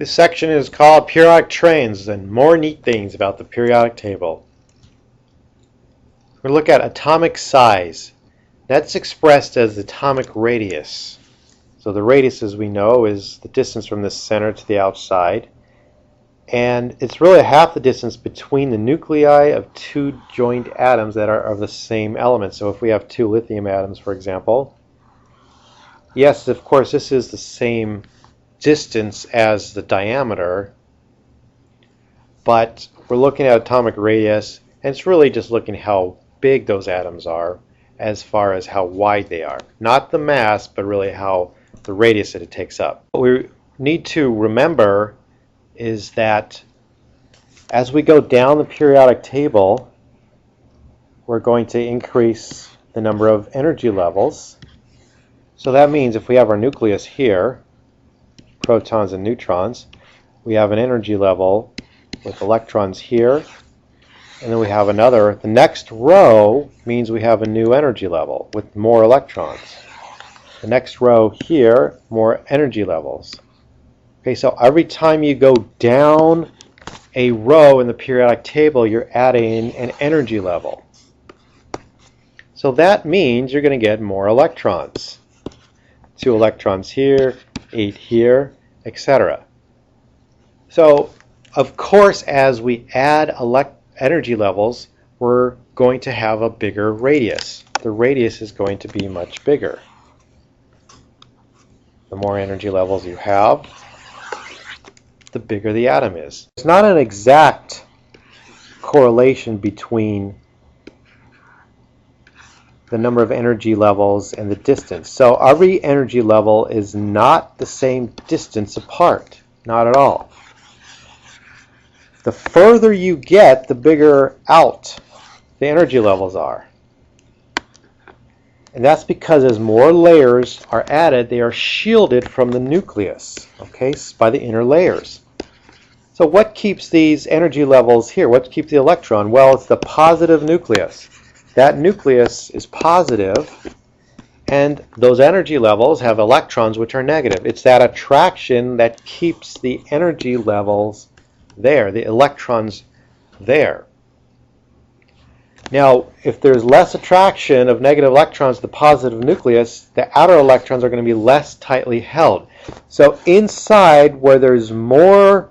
This section is called Periodic Trains and more neat things about the periodic table. We'll look at atomic size. That's expressed as atomic radius. So the radius, as we know, is the distance from the center to the outside. And it's really half the distance between the nuclei of two joined atoms that are of the same element. So if we have two lithium atoms, for example, yes, of course, this is the same distance as the diameter, but we're looking at atomic radius, and it's really just looking how big those atoms are as far as how wide they are. Not the mass, but really how the radius that it takes up. What we need to remember is that as we go down the periodic table, we're going to increase the number of energy levels. So that means if we have our nucleus here, protons and neutrons, we have an energy level with electrons here, and then we have another. The next row means we have a new energy level with more electrons. The next row here, more energy levels. Okay, so every time you go down a row in the periodic table, you're adding an energy level. So that means you're going to get more electrons. 2 electrons here, 8 here, etc. So, of course, as we add energy levels, we're going to have a bigger radius. The radius is going to be much bigger. The more energy levels you have, the bigger the atom is. It's not an exact correlation between the number of energy levels and the distance. So every energy level is not the same distance apart. Not at all. The further you get, the bigger out the energy levels are. And that's because as more layers are added, they are shielded from the nucleus, okay, by the inner layers. So what keeps these energy levels here? What keeps the electron? Well, it's the positive nucleus. That nucleus is positive, and those energy levels have electrons which are negative. It's that attraction that keeps the energy levels there, the electrons there. Now, if there's less attraction of negative electrons to the positive nucleus, the outer electrons are going to be less tightly held. So inside, where there's not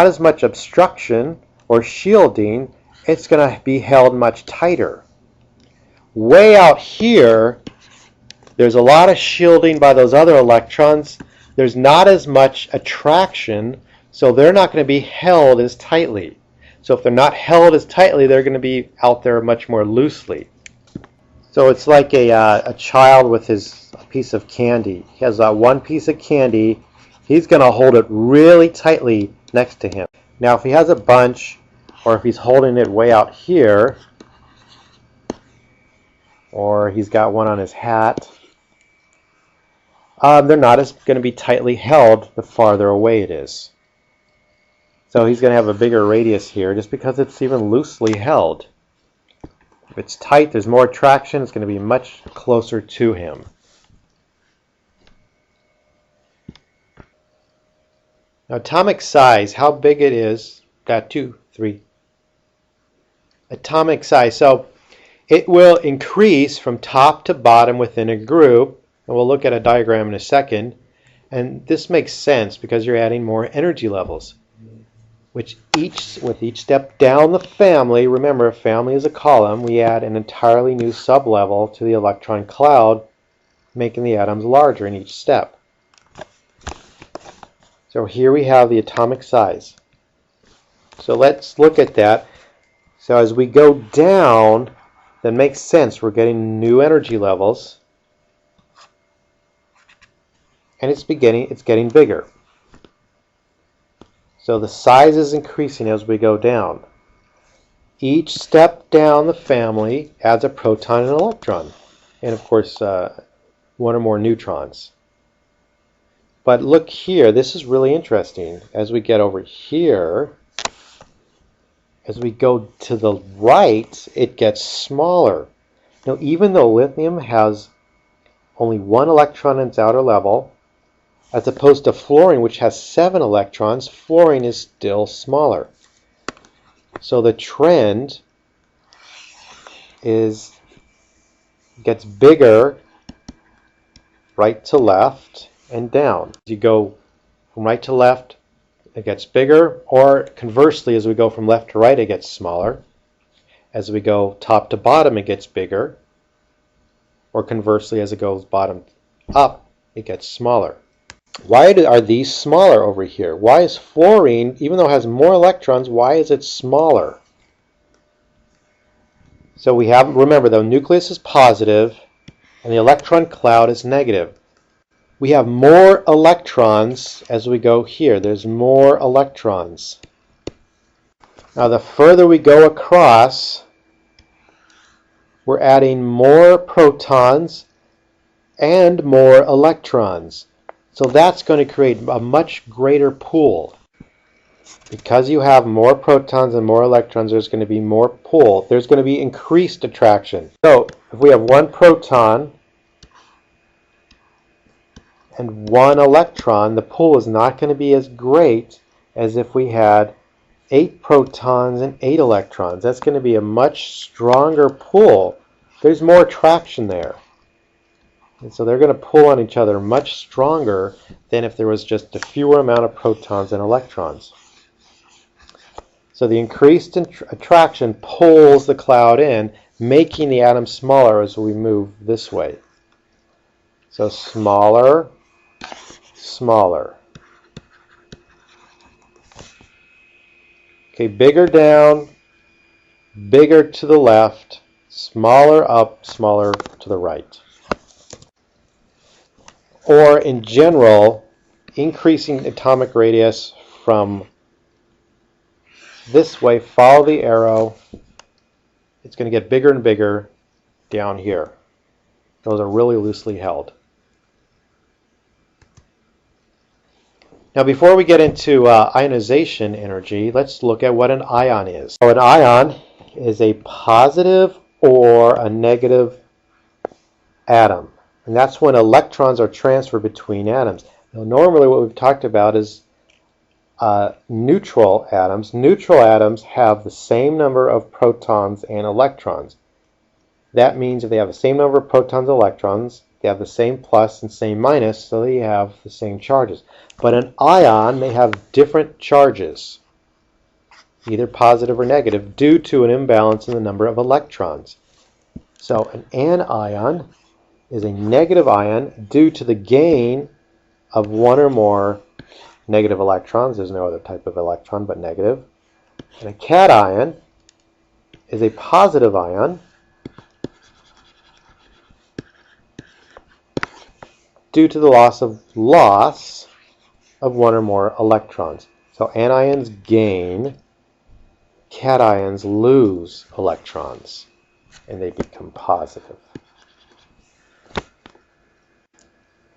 as much obstruction or shielding, it's going to be held much tighter. Way out here, there's a lot of shielding by those other electrons. There's not as much attraction, so they're not going to be held as tightly. So if they're not held as tightly, they're going to be out there much more loosely. So it's like a child with a piece of candy. He has one piece of candy. He's going to hold it really tightly next to him. Now if he has a bunch, or if he's holding it way out here, or he's got one on his hat, they're not as going to be tightly held the farther away it is. So he's going to have a bigger radius here just because it's even loosely held. If it's tight, there's more attraction, it's going to be much closer to him. Now atomic size, how big it is, got 2, 3. Atomic size, so it will increase from top to bottom within a group, and we'll look at a diagram in a second, and this makes sense because you're adding more energy levels, which with each step down the family, remember a family is a column, we add an entirely new sublevel to the electron cloud, making the atoms larger in each step. So here we have the atomic size. So let's look at that. So as we go down, that makes sense. We're getting new energy levels, and it's getting bigger. So the size is increasing as we go down. Each step down the family adds a proton and an electron, and of course one or more neutrons. But look here, this is really interesting. As we get over here, as we go to the right, it gets smaller. Now, even though lithium has only one electron in its outer level, As opposed to fluorine, which has 7 electrons, fluorine is still smaller. So the trend gets bigger right to left and down. As you go from right to left, it gets bigger, or conversely, as we go from left to right, it gets smaller. As we go top to bottom, it gets bigger, or conversely, as it goes bottom up, it gets smaller. Why are these smaller over here? Why is fluorine, even though it has more electrons, why is it smaller? So we have, remember, the nucleus is positive and the electron cloud is negative. We have more electrons as we go here. There's more electrons. Now the further we go across, we're adding more protons and more electrons. So that's going to create a much greater pool. Because you have more protons and more electrons, there's going to be more pull. There's going to be increased attraction. So if we have 1 proton and 1 electron, the pull is not going to be as great as if we had 8 protons and 8 electrons. That's going to be a much stronger pull. There's more attraction there. And so they're going to pull on each other much stronger than if there was just a fewer amount of protons and electrons. So the increased attraction pulls the cloud in, making the atom smaller as we move this way. So smaller, smaller. Okay, bigger down, bigger to the left, smaller up, smaller to the right. Or in general, increasing atomic radius from this way, follow the arrow. It's going to get bigger and bigger down here. Those are really loosely held. Now before we get into ionization energy, let's look at what an ion is. So an ion is a positive or a negative atom. And that's when electrons are transferred between atoms. Now normally what we've talked about is neutral atoms. Neutral atoms have the same number of protons and electrons. That means if they have the same number of protons and electrons, they have the same plus and same minus, so they have the same charges. But an ion may have different charges, either positive or negative, due to an imbalance in the number of electrons. So an anion is a negative ion due to the gain of 1 or more negative electrons. There's no other type of electron but negative. And a cation is a positive ion due to the loss of 1 or more electrons. So anions gain, cations lose electrons, and they become positive.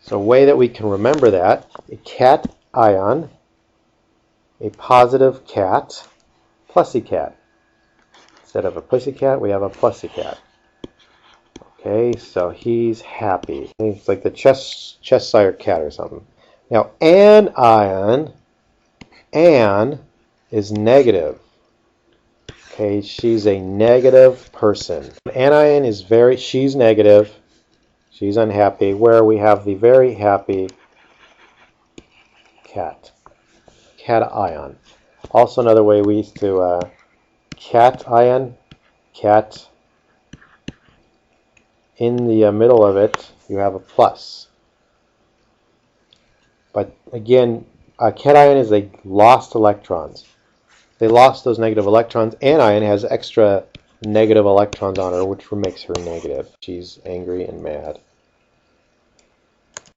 So a way that we can remember that, a cation, a positive cat, pussycat. Instead of a pussycat, we have a pussycat. Okay, so he's happy. It's like the Cheshire cat or something. Now, anion, Anne is negative. Okay, she's a negative person. Anion is she's negative. She's unhappy. Where we have the very happy cat. Cation. Also another way we used to cation, cat. In the middle of it, you have a plus. But again, a cation is they lost electrons. They lost those negative electrons. Anion has extra negative electrons on her, which makes her negative. She's angry and mad.